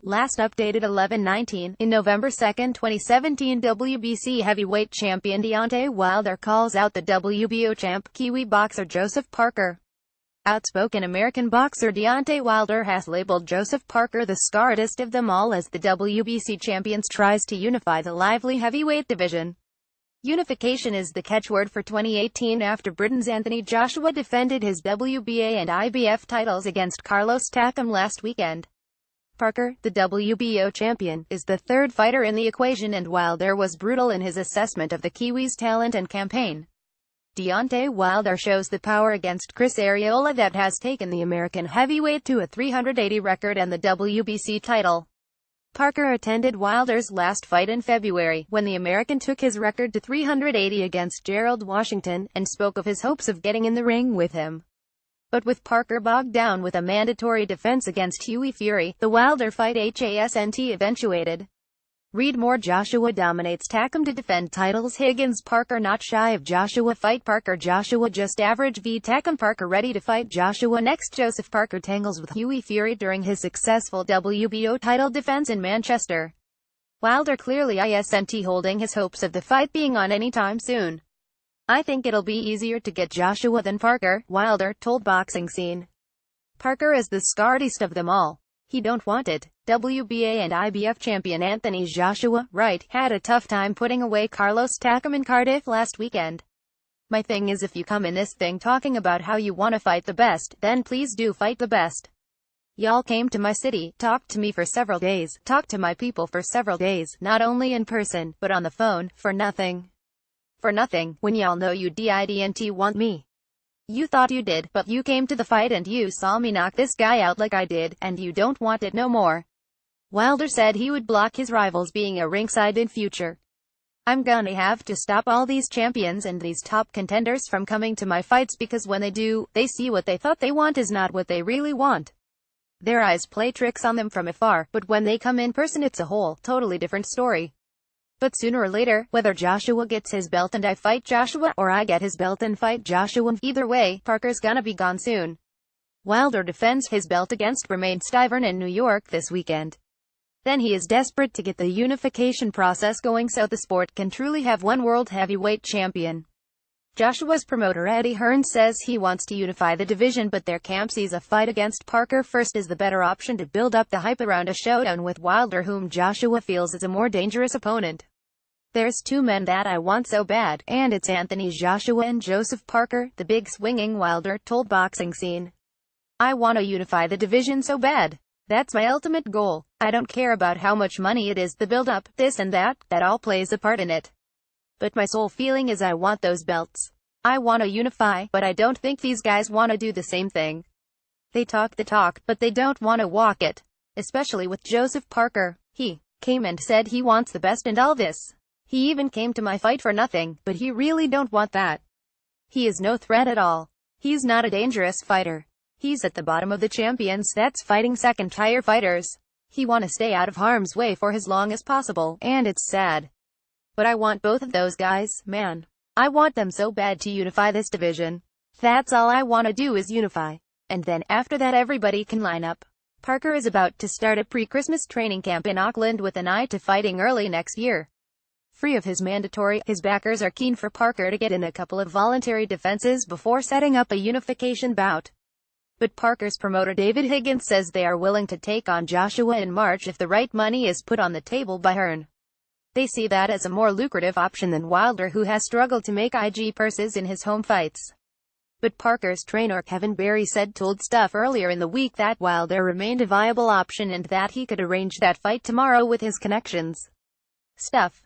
Last updated 11/19. In November 2, 2017, WBC heavyweight champion Deontay Wilder calls out the WBO champ, Kiwi boxer Joseph Parker. Outspoken American boxer Deontay Wilder has labeled Joseph Parker the scaredest of them all as the WBC champion tries to unify the lively heavyweight division. Unification is the catchword for 2018 after Britain's Anthony Joshua defended his WBA and IBF titles against Carlos Takam last weekend. Parker, the WBO champion, is the third fighter in the equation, and Wilder was brutal in his assessment of the Kiwis' talent and campaign. Deontay Wilder shows the power against Chris Arreola that has taken the American heavyweight to a 380 record and the WBC title. Parker attended Wilder's last fight in February, when the American took his record to 380 against Gerald Washington, and spoke of his hopes of getting in the ring with him. But with Parker bogged down with a mandatory defense against Hughie Fury, the Wilder fight hasn't eventuated. Read more. Joshua dominates Takam to defend titles. Higgins. Parker not shy of Joshua fight. Parker Joshua just average v Takam. Parker ready to fight Joshua next. Joseph Parker tangles with Hughie Fury during his successful WBO title defense in Manchester. Wilder clearly isn't holding his hopes of the fight being on anytime soon. "I think it'll be easier to get Joshua than Parker," Wilder told Boxing Scene. "Parker is the scaredest of them all. He don't want it." WBA and IBF champion Anthony Joshua, right, had a tough time putting away Carlos Takam in Cardiff last weekend. "My thing is, if you come in this thing talking about how you want to fight the best, then please do fight the best. Y'all came to my city, talked to me for several days, talked to my people for several days, not only in person, but on the phone, for nothing. For nothing, when y'all know you didn't want me. You thought you did, but you came to the fight and you saw me knock this guy out like I did, and you don't want it no more." Wilder said he would block his rivals being a ringside in future. "I'm gonna have to stop all these champions and these top contenders from coming to my fights, because when they do, they see what they thought they want is not what they really want. Their eyes play tricks on them from afar, but when they come in person it's a whole, totally different story. But sooner or later, whether Joshua gets his belt and I fight Joshua, or I get his belt and fight Joshua, either way, Parker's gonna be gone soon." Wilder defends his belt against Romain Stiverne in New York this weekend. Then he is desperate to get the unification process going so the sport can truly have one world heavyweight champion. Joshua's promoter Eddie Hearn says he wants to unify the division, but their camp sees a fight against Parker first as the better option to build up the hype around a showdown with Wilder, whom Joshua feels is a more dangerous opponent. "There's two men that I want so bad, and it's Anthony Joshua and Joseph Parker," the big swinging Wilder told Boxing Scene. "I want to unify the division so bad. That's my ultimate goal. I don't care about how much money it is, the build-up, this and that all plays a part in it. But my sole feeling is I want those belts. I want to unify, but I don't think these guys want to do the same thing. They talk the talk, but they don't want to walk it. Especially with Joseph Parker. He came and said he wants the best and all this. He even came to my fight for nothing, but he really don't want that. He is no threat at all. He's not a dangerous fighter. He's at the bottom of the champions that's fighting second-tier fighters. He want to stay out of harm's way for as long as possible, and it's sad. But I want both of those guys, man. I want them so bad to unify this division. That's all I want to do is unify. And then, after that, everybody can line up." Parker is about to start a pre-Christmas training camp in Auckland with an eye to fighting early next year. Free of his mandatory, his backers are keen for Parker to get in a couple of voluntary defenses before setting up a unification bout. But Parker's promoter David Higgins says they are willing to take on Joshua in March if the right money is put on the table by Hearn. They see that as a more lucrative option than Wilder, who has struggled to make IG purses in his home fights. But Parker's trainer Kevin Barry said told Stuff earlier in the week that Wilder remained a viable option and that he could arrange that fight tomorrow with his connections. Stuff.